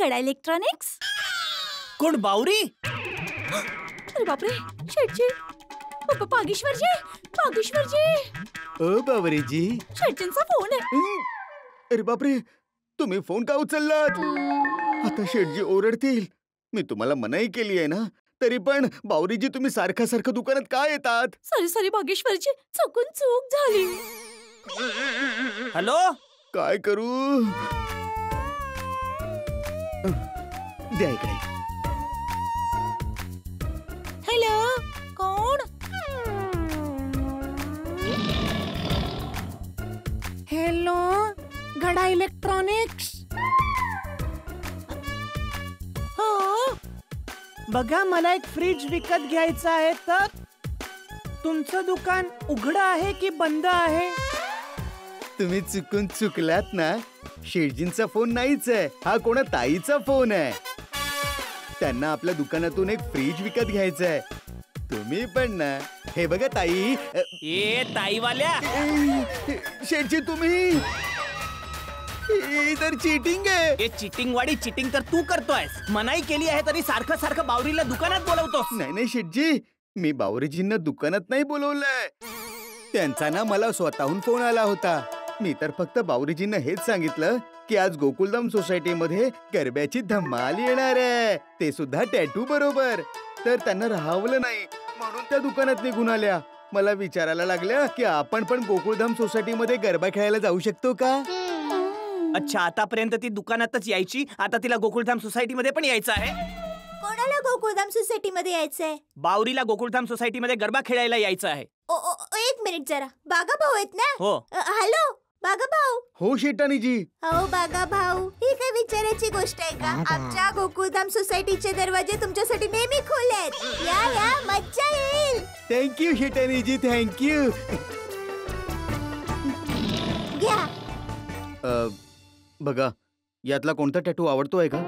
गडा इलेक्ट्रॉनिक्स. कोण बावरी? अरे बापरे, शेटजी, पागेश्वरजी. ओ बावरीजी, शेटजींचा फोन आहे. अरे बापरे, तुम्ही फोन का उचललात? आता शेटजी ओरडतील. मी तुम्हाला मनाई केली आहे ना, तरी पण बावरीजी तुम्ही सारखं दुकानात का येतात? सॉरी बागेश्वरजी, चूक झाली. हॅलो, काय करू? द्या इकडे. हॅलो, कोण? हॅलो, गडा इलेक्ट्रॉनिक्स. हो, बघा, मला एक फ्रीज विकत घ्यायचा आहे. तर तुमचं दुकान उघडं आहे की बंद आहे? तुम्ही चुकलात ना. शेटजींचा फोन नाहीच आहे, हा कोणा ताईचा फोन आहे. त्यांना आपल्या दुकानातून एक फ्रीज विकत घ्यायचं आहे. तुम्ही पण ना. हे बघा ताई. ए ताईवाल्या, शेटजी तुम्ही इधर चीटिंग आहे. हे चिटिंग तर तू करतोयस. मनाई केली आहे तरी सारखं बावरीला दुकानात बोलवतोस. नाही शेटजी, मी बावरीजींना दुकानात नाही बोलवलंय. त्यांचा ना मला स्वतःहून फोन आला होता. मी तर फक्त बावरीजींना हेच सांगितलं की आज गोकुलधाम सोसायटीमध्ये गरब्याची धमाल येणार आहे, ते सुद्धा टॅटू बरोबर. तर त्यांना राहावलं नाही, म्हणून त्या दुकानात निघून आल्या. मला विचारायला लागल्या की आपण पण गोकुलधाम सोसायटीमध्ये गरबा खेळायला जाऊ शकतो का? अच्छा, आतापर्यंत ती दुकानातच यायची, आता तिला गोकुलधाम सोसायटीमध्ये पण यायचं आहे. कोणाला गोकुळधाम सोसायटीमध्ये यायचंय? बावरीला गोकुलधाम सोसायटीमध्ये गरबा खेळायला यायचं आहे. एक मिनिट जरा. बागा भाऊ आहेत ना? हो. हॅलो बागा भाऊ. हो शेटानीजी. हो बागा भाऊ, ही काय विचारायची गोष्ट आहे का? आमच्या गोकुळधाम सोसायटीचे दरवाजे तुमच्यासाठी नेहमी खुले आहेत. या मज्जा येईल. थँक्यू शेटानीजी, थँक्यू. घ्या. बघा, यातला कोणता टॅटू आवडतोय का?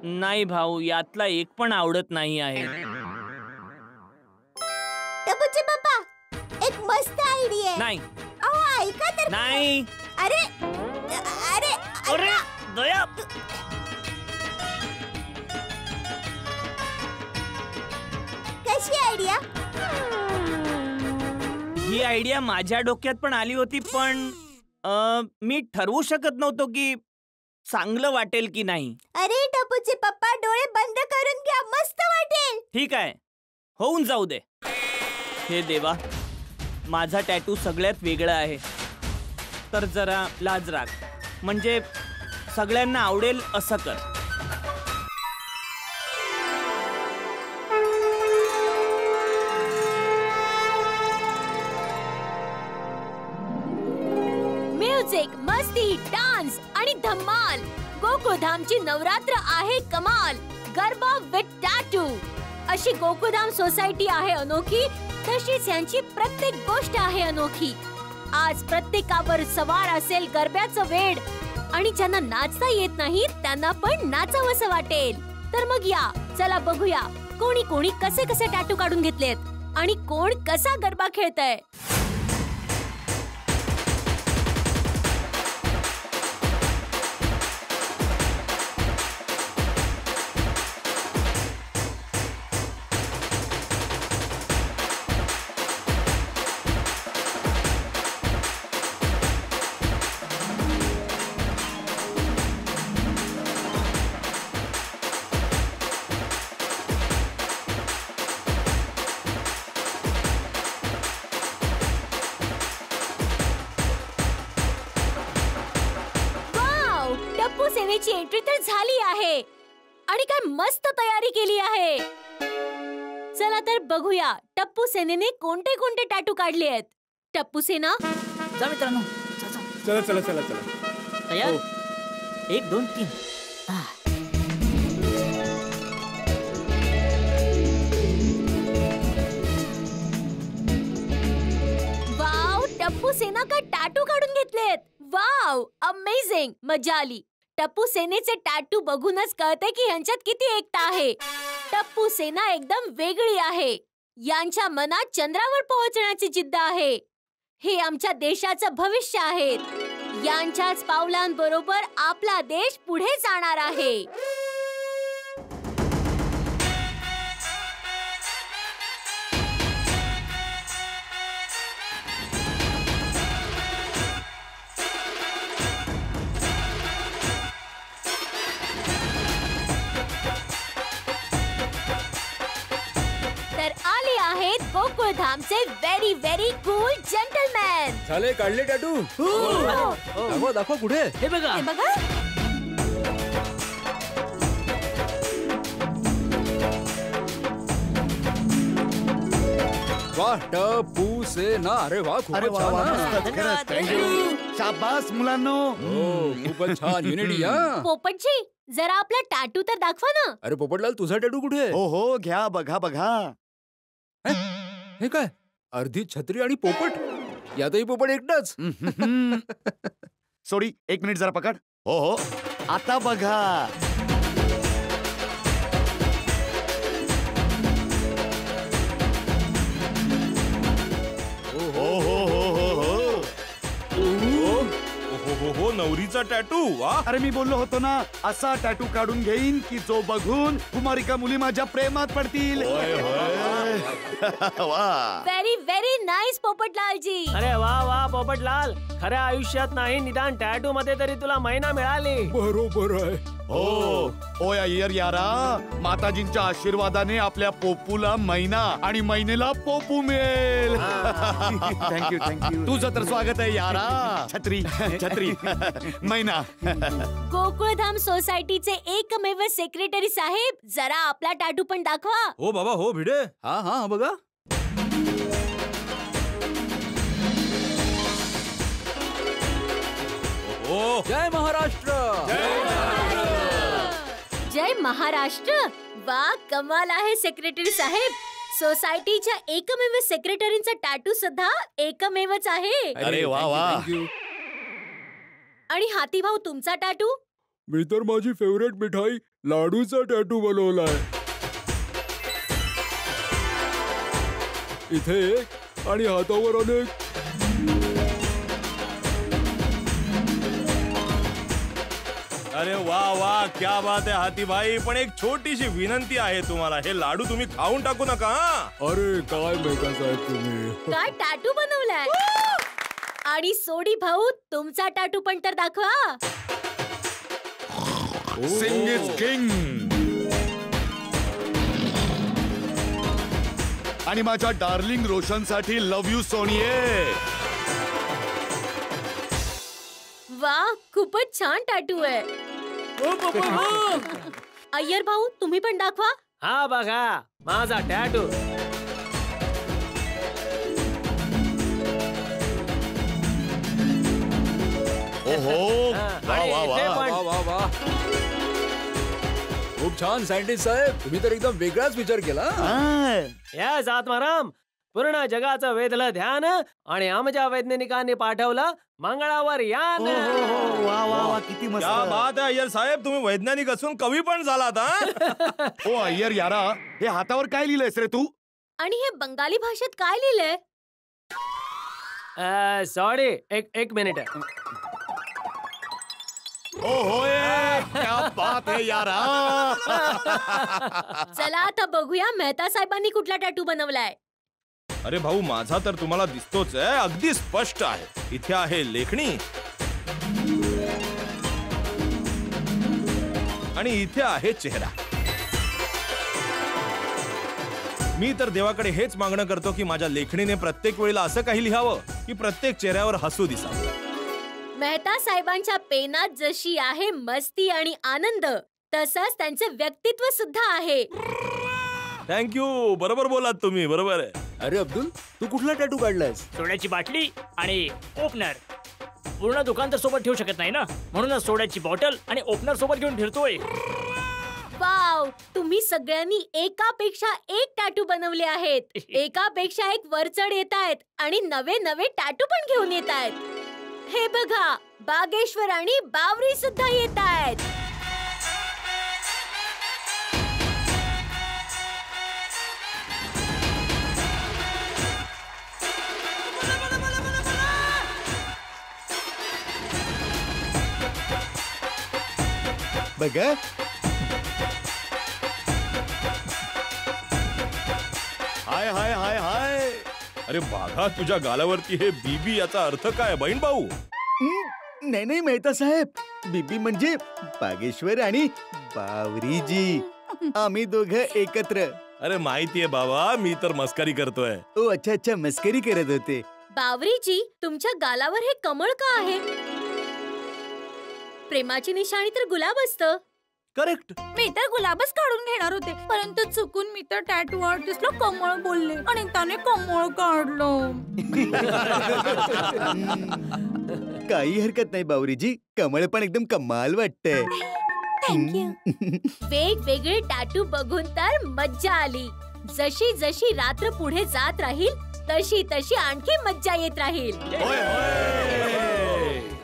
नाही भाऊ, यातला एक पण आवडत नाही आहे. टपूचे पप्पा, एक मस्त आयडिया आहे. नाही. अहो ऐका तर. नाही. अरे दया. कशी आयडिया? ही आयडिया माझ्या डोक्यात पण आली होती, पण मी ठरवू शकत नव्हतो की चांगलं वाटेल की नाही. अरे टपूचे पप्पा, डोळे बंद करून घ्या, मस्त वाटेल. ठीक आहे, होऊन जाऊ दे. हे देवा, माझा टॅटू सगळ्यात वेगळा आहे, तर जरा लाज राख, म्हणजे सगळ्यांना आवडेल असं कर. म्युझिक, मस्ती, डान्स आणि धमाल. गोकुळधामची नवरात्र आहे कमाल. Garba with tattoo. अशी गोकुळधाम सोसायटी आहे अनोखी, तशीच यांची प्रत्येक गोष्ट आहे अनोखी. आज प्रत्येकावर सवार असेल गरब्याचं वेड, आणि ज्यांना नाचता येत नाही त्यांना पण नाचावंसं वाटेल. तर मग या, चला बघूया कोणी कोणी कसे कसे टॅटू काढून घेतलेत आणि कोण कसा गरबा खेळतय. सेनेची एंट्री तर झाली आहे आणि काय मस्त तयारी केली आहे. चला तर बघूया टप्पू सेनेने कोणते कोणते टॅटू काढले आहेत. टप्पू सेना, जा मित्रांनो, चला चला चला चला. तयार? 1 2 3. वाव, टप्पू सेना का टॅटू काढून घेतलेत. वाव, अमेझिंग, मजा आली. टप्पू सेनेचे टॅटू बघूनच कळते की यांच्यात किती एकता आहे. टप्पू सेना एकदम वेगळी आहे. यांच्या मनात चंद्रावर पोहोचण्याची जिद्द आहे. हे आमच्या देशाचं भविष्य आहेत. यांच्याच पावलांबरोबर आपला देश पुढे जाणार आहे. तर आले आहेत गोकुळधामचे व्हेरी व्हेरी कूल जेंटलमॅन. झाले काढले टॅटू. दाखवा दाखवा कुठे. हे बघा. हे बघा. वाह टपू से ना. अरे वा अरे खूपच वा वा, छान. मस्त, हा. खरंच, thank you. शाबास मुलांनो. हो, खूपच छान युनिटी. हा. पोपटजी जरा आपला टॅटू तर दाखवा ना. अरे पोपटलाल तुझा टॅटू कुठे आहे? हो हो, घ्या बघा बघा. हे काय अर्धी छत्री आणि पोपट. यातही पोपट एकटाच. सोडी 1 मिनिट जरा पकड. हो हो, आता बघा. हो हो हो हो हो. हो नवरीचा टॅटू. वा अरे मी बोललो होतो ना, असा टॅटू काढून घेईन की जो बघून कुमारिका मुली माझ्या प्रेमात पडतील. वा. Very very nice Popatlalji. अरे वा वा पोपटलाल, खऱ्या आयुष्यात नाही निदान टॅटू मध्ये तरी तुला महिना मिळाली. बरोबर आहे. हो ओ अय्यर यारा, माताजींच्या आशीर्वादाने आपल्या पोपूला मैना आणि मैनेला पोपू मिळेल. Thank you thank you. तुझं तर स्वागत आहे यारा. छत्री छत्री मैना. गोकुळधाम सोसायटीचे एकमेव सेक्रेटरी साहेब, जरा आपला टॅटू पण दाखवा. हो बाबा हो भिडे. हा हा बघा. हो जय महाराष्ट्र. जय महाराष्ट्र. वा कमाल आहे सेक्रेटरी साहेब. सोसायटीच्या एकमेव सेक्रेटरींचा टॅटू सुद्धा एकमेवच आहे. अरे वा वा. थँक्यू. आणि हाती भाऊ तुमचा टॅटू. मी तर माझी फेवरेट मिठाई लाडूचा टॅटू बनवलाय. इथे एक आणि हातावर अनेक. अरे वा वा क्या बात आहे हाती भाई. पण एक छोटीशी विनंती आहे तुम्हाला, हे लाडू तुम्ही खाऊन टाकू नका. अरे काय मेका साहेब तुम्ही. काय टॅटू बनवलाय. आणि सोडी भाऊ तुमचा टॅटू पण तर दाखवा. Singh is king. आणि माझ्या डार्लिंग रोशनसाठी लव्ह यू सोनिये. वा खूपच छान टॅटू आहे. अय्यर भाऊ तुम्ही पण दाखवा. हा बघा माझा टॅटू. ओहो वा आणि वा इथे वा. पण. वा वा वा. खूप छान सायंटिस्ट साहेब, तुम्ही तर एकदम वेगळाच विचार केला. यस आत्माराम, पूर्ण जगाचं वेधलं ध्यान आणि आमच्या वैज्ञानिकांनी पाठवलं मंगळावर यान. वा वा वा, किती मस्त. क्या बात आहे अय्यर साहेब, तुम्ही वैज्ञानिक असून कवी पण झालात. हा ओ अय्यर यारा, हे हातावर काय लिहिलंयस रे तू. आणि हे बंगाली भाषेत काय लिहिलंय. सॉरी एक मिनिट. ओ होय, क्या बात है यारा. चला आता बघूया मेहता साहेबांनी कुठला टॅटू बनवलाय. अरे भाऊ माझा तर तुम्हाला दिसतोच आहे, अगदी स्पष्ट आहे. इथे आहे लेखणी आणि इथे आहे चेहरा. मी तर देवाकडे हेच मागणं करतो की माझ्या लेखणीने प्रत्येक वेळेला असं काही लिहावं की प्रत्येक चेहऱ्यावर हसू दिसावं. मेहता साहेबांच्या पेनात जशी आहे मस्ती आणि आनंद, तसंच त्यांचे व्यक्तित्व सुद्धा आहे. थँक्यू. बरोबर बोलात तुम्ही, बरोबर आहे. अरे अब्दुल, तू कुठला टॅटू काढलायस. सोड्याची बाटली आणि ओपनर. पूर्ण दुकान तर सोबत ठेवू शकत नाही ना, म्हणूनच सोड्याची बॉटल आणि ओपनर सोबत घेऊन फिरतोय. वाव, तुम्ही सगळ्यांनी एकापेक्षा एक टॅटू बनवले आहेत. एकापेक्षा एक वरचढ येत आहेत आणि नवे नवे टॅटू पण घेऊन येत आहेत. हे बघा, बागेश्वर आणि बावरी सुद्धा येत आहेत. बघा. हाय हाय हाय हाय. अरे बाघा, तुझ्या गालावरती हे बीबी याचा अर्थ काय बहीण भाऊ? नाही नाही मेहता साहेब, बीबी म्हणजे बागेश्वर आणि बावरीजी. आम्ही दोघं एकत्र. अरे माहितीये बाबा, मी तर मस्करी करतोय. ओ अच्छा अच्छा, मस्करी करत होते. बावरीजी, तुमच्या गालावर हे कमळ का आहे? प्रेमाची निशाणी तर गुलाब असतं. करेक्ट. मी तर गुलाबच काढून घेणार होते, परंतु चुकून मी तर टॅटू आर्टिस्टला कमळ बोलले आणि त्याने कमळ काढलं. काही हरकत नाही बावरीजी, कमळ पण एकदम कमाल वाटतंय. वेगवेगळे टॅटू बघून तर मज्जा आली. जशी जशी रात्र पुढे जात राहील तशी तशी आणखी मज्जा येत राहील.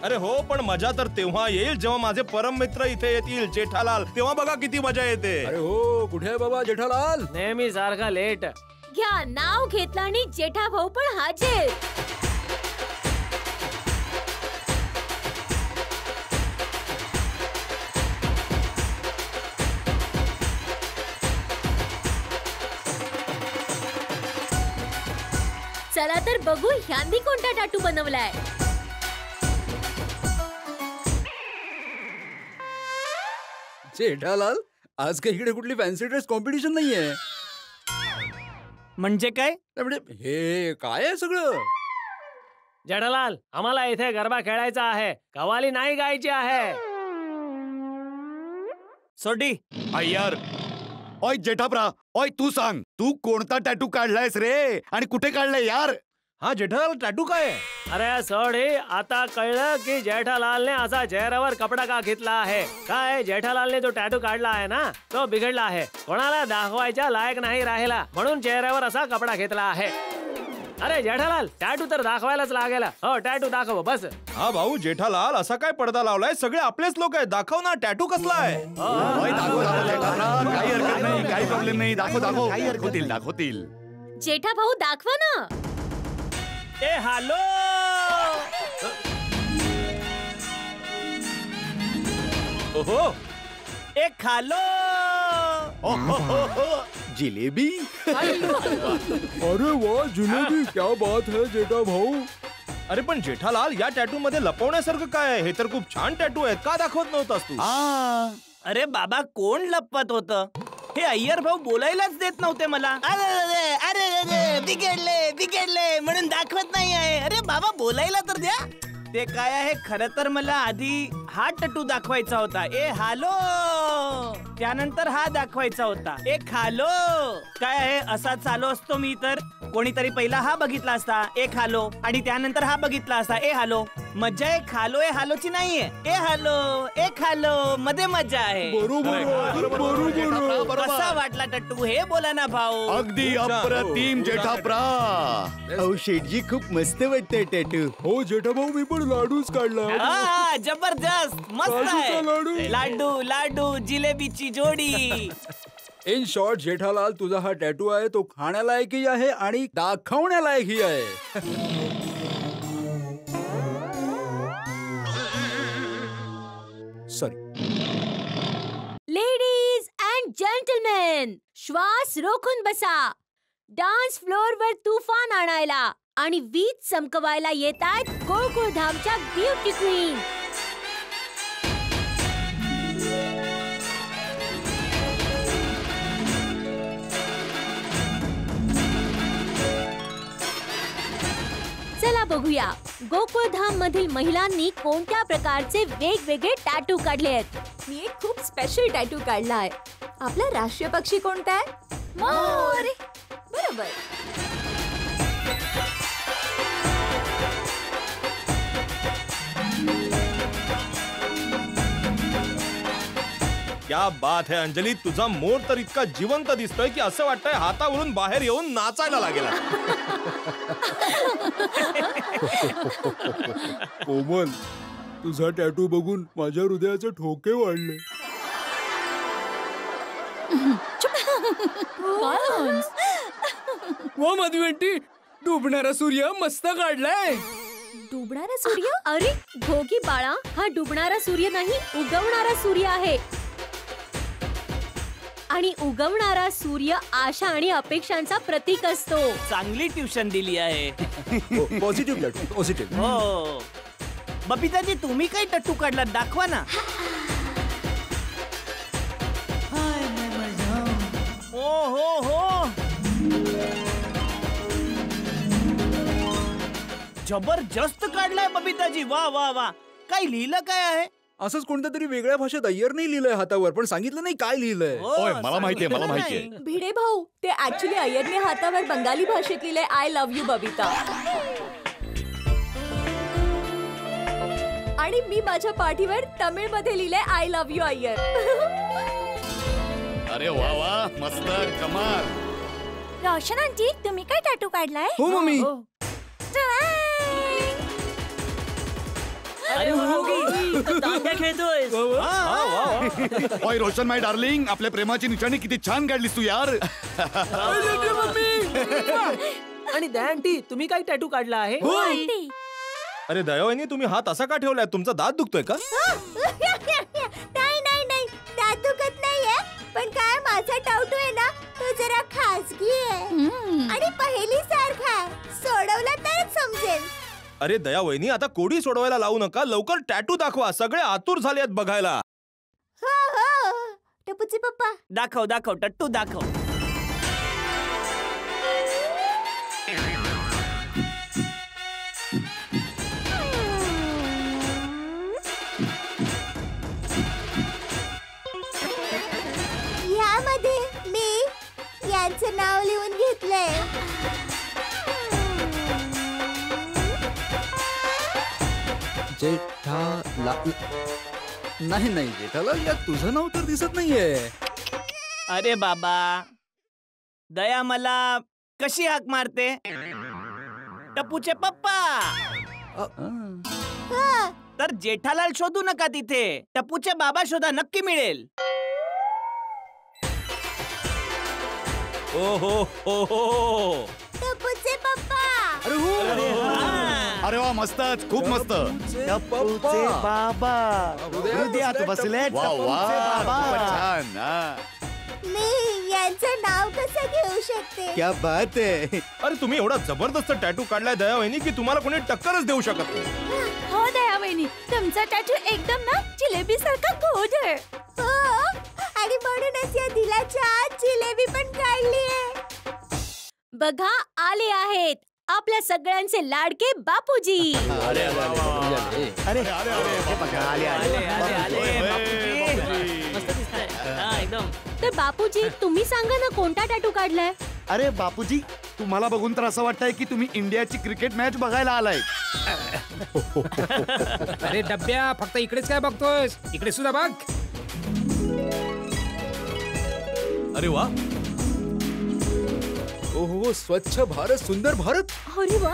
अरे हो, पण मजा तर तेव्हा येईल जेव्हा माझे परम मित्र इथे येतील, जेठालाल. तेव्हा बघा किती मजा येते. अरे हो, कुठे आहे बाबा जेठालाल? नेहमी सारखा लेट. घ्या, नाव घेतलं आणि जेठा भाऊ पण हाजीर. चला तर बघू ह्यांनी कोणता टॅटू बनवलाय. जेठालाल, आज काही इकडे कुठली फॅन्सी ड्रेस कॉम्पिटिशन नाहीये. म्हणजे काय? म्हणजे हे काय आहे सगळं? जेठालाल, आम्हाला इथे गरबा खेळायचा आहे, कव्वाली नाही गायची आहे. सोडी. अय्यर. ओय जेठाप्रा, ओय तू सांग, तू कोणता टॅटू काढलायस रे आणि कुठे काढलाय यार? हा जेठालाल, टॅटू काय आहे? अरे सोडी, आता कळलं की जेठालालने असा चेहऱ्यावर कपडा का घेतला आहे. काय, जेठालालने जो टॅटू काढला आहे ना, तो बिघडला आहे, कोणाला दाखवायच्या लायक नाही राहिला, म्हणून चेहऱ्यावर असा कपडा घेतला आहे. अरे जेठालाल, टॅटू तर दाखवायलाच लागेल. हो, टॅटू दाखव बस. हा भाऊ जेठालाल, असा काय पडदा लावलाय? सगळे आपलेच लोक आहेत, दाखव ना टॅटू कसला आहे. ओय दाखव दाखव जेठाप्रा, काही हरकत नाही, काही प्रॉब्लेम नाही. दाखव दाखव, दाखवतील दाखवतील. जेठा भाऊ दाखवा ना. ए हॅलो. ओहो, ए खालो. जिलेबी. अरे वा, जिलेबी, क्या बात है जेठा भाऊ. अरे पण जेठालाल, या टॅटू मध्ये लपवण्यासारखं काय आहे? हे तर खूप छान टॅटू आहेत, का दाखवत नव्हतास तू? अरे बाबा, कोण लपवत होतं? हे अय्यर भाऊ बोलायलाच देत नव्हते मला. अरे अरे अरे, बिघडले बिघडले म्हणून दाखवत नाही आहे. अरे बाबा, बोलायला तर द्या. ते काय आहे, खरं तर मला आधी हा टॅटू दाखवायचा होता, ए हालो. त्यानंतर हा दाखवायचा होता, ए खालो. काय आहे, असा चालू असतो मी तर. कोणीतरी पहिला हा बघितला असता, ए खालो, आणि त्यानंतर हा बघितला असता, ए हालो. मज्जा आहे खालो ए हालोची नाहीये. ए हालो, ए खालो मध्ये मज्जा आहे. बरोबर. कसा वाटला टट्टू हे बोला ना भाऊ. अगदी अप्रतिम जेठाप्रा. अहो शेठजी, खूप मस्त वाटतंय टॅटू. हो जेठा भाऊ, मी पण लाडूच काढला. हा, जबरदस्त, मस्त काजूचा लाडू. आहे. लाडू लाडू जिलेबीची जोडी. इन शॉर्ट जेठालाल, तुझा हा टॅटू आहे तो खाण्यालायकही आहे आणि दाखवण्यालायकही आहे. सॉरी. लेडीज अँड जेंटलमॅन, श्वास रोखून बसा. डान्स फ्लोअर वर तुफान आणायला आणि वीज चमकवायला येत आहेत गोकुळधामच्या ब्युटी क्वीन. चला बघूया गोकुळधाम मधील महिलांनी कोणत्या प्रकारचे वेगवेगळे टॅटू काढले आहेत. मी एक खूप स्पेशल टॅटू काढला आहे. आपला राष्ट्रीय पक्षी कोणता आहे? मोर. बरोबर. क्या बात है अंजली, तुझा मोर तर इतका जिवंत दिसतोय की असं वाटतंय हातावरून बाहेर येऊन नाचायला लागेल. कोमल, तुझा टॅटू बघून माझ्या हृदयाचे ठोके वाढले. वा मधुवंटी, डुबणारा सूर्य मस्त काढलाय. डुबणारा सूर्य? अरे घोगी बाळा, हा डुबणारा सूर्य नाही, उगवणारा सूर्य आहे. आणि उगवणारा सूर्य आशा आणि अपेक्षांचा प्रतीक असतो. चांगली ट्युशन दिली आहे. Positive positive. हो बबिताजी, तुम्ही काय टट्टू काढला दाखवा ना. हो हो हो, जबरदस्त काढलाय बबिताजी. वा वा वा. काय लिहिलं काय आहे? असंच कोणत्या तरी वेगळ्या भाषेत अय्यरने लिहिलंय हातावर, पण सांगितलं नाही काय लिहिलंय. होय, मला माहितीये, मला माहितीये. भिडे भाऊ, ते ऍक्च्युली अय्यरने हातावर बंगाली भाषेत लिहिलंय आय लव्ह यू बबिता. आणि मी माझ्या पाठीवर तमिळ मध्ये लिहिलंय आय लव्ह यू अय्यर. अरे वा वा, मस्त, कमाल. रोशन आंटी, तुम्ही काय टॅटू काढलाय? हो मम्मी. अरे दांड्या खेळतोय. ओय रोशन माय डार्लिंग, आपल्या प्रेमाची निशाणी किती छान काढलीस तू यार. आणि दया आंटी, तुम्ही काय टॅटू काढला आहे? अरे दयावहिनी, तुम्ही हात असा का ठेवलाय? तुमचा दात दुखतोय का? नाही नाही नाही, दात दुखत नाहीये, पण काय माझा टाउटू आहे ना, तो जरा खासगी आहे आणि पहिली सारखा आहे. सोडवला तरच समजेल. अरे दयावहिनी, आता कोडी सोडवायला लावू नका. लवकर टॅटू दाखवा. सगळे आतुर झालेत बघायला. हो हो, टपूचे पप्पा दाखव दाखव, टट्टू दाखव. यामध्ये मी यांचं नाव लिहून घेतलंय. जेठालाल. नाही नाही जेठालाल, यात तुझं नाव तर दिसत नाहीये. अरे बाबा, दया मला कशी हाक मारते? टप्पूचे पप्पा. तर जेठालाल शोधू नका तिथे, टप्पूचे बाबा शोधा, नक्की मिळेल. ओ हो हो हो, टपूचे पप्पा. अरे वा, मस्तच, खूप मस्त. टप्पूचे बाबा हृदयात बसले. वा वा, खूपच छान. मी यांचं नाव कसं घेऊ शकते? क्या बात आहे. अरे तुम्ही एवढा जबरदस्त टॅटू काढलाय दयावहिनी की तुम्हाला कोणी टक्करच देऊ शकत नाही. हो दया वहिनी, तुमचा टॅटू एकदम ना जिलेबी सारखा गोड आहे. हो, आणि म्हणूनच या दिलाच्या आत जिलेबी पण काढली आहे. बघा, आले आहेत आपल्या सगळ्यांचे लाडके बापूजी. अरे मस्त दिसतंय. हा, एकदम. तर बापूजी, तुम्ही सांगा ना, कोणता टॅटू काढलाय? अरे बापूजी, तुम्हाला बघून तर असं वाटतंय की तुम्ही इंडियाची क्रिकेट मॅच बघायला आलाय. अरे डब्या, फक्त इकडेच काय बघतोयस? इकडे सुद्धा बघ. अरे वा. ओहो, स्वच्छ भारत, सुंदर भारत. अरे वा.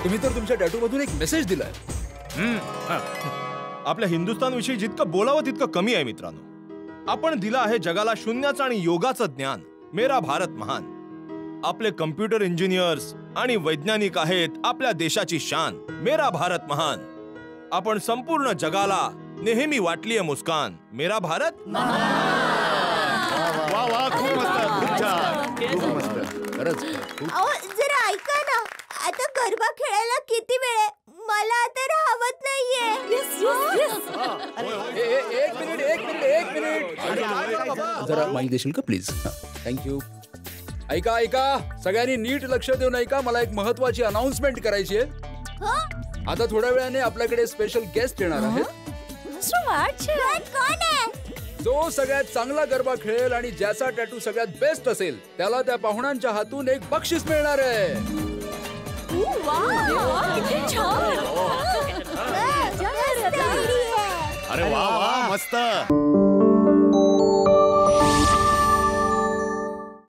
तुम्ही तर तुमच्या टॅटू मधून एक मेसेज दिलाय. आपल्या हिंदुस्थान विषयी जितकं बोलावं तितकं कमी आहे मित्रांनो. आपण दिलं आहे जगाला शून्याचं आणि योगाचं ज्ञान. मेरा भारत महान. आपले कम्प्युटर इंजिनियर्स आणि वैज्ञानिक आहेत आपल्या देशाची शान. मेरा भारत महान. आपण संपूर्ण जगाला नेहमी वाटलीये मुस्कान. मेरा भारत वा वा, खूप मस्त, खूप छान, खूप मस्त. खरंच. जरा ऐका ना, आता गरबा खेळायला किती वेळ आहे? मला आता राहवत नाहीये. एक मिनिट. जरा माईक देशील का प्लीज? थँक्यू. ऐका ऐका, सगळ्यांनी नीट लक्ष देऊन ऐका. मला एक महत्वाची अनाउन्समेंट करायची आहे. आता थोड्या वेळाने आपल्याकडे स्पेशल गेस्ट येणार आहेत. कोण आहे? जो सगळ्यात चांगला गरबा खेळेल आणि ज्याचा टॅटू सगळ्यात बेस्ट असेल त्याला त्या पाहुण्यांच्या हातून एक बक्षीस मिळणार आहे. अरे वा वा, मस्त.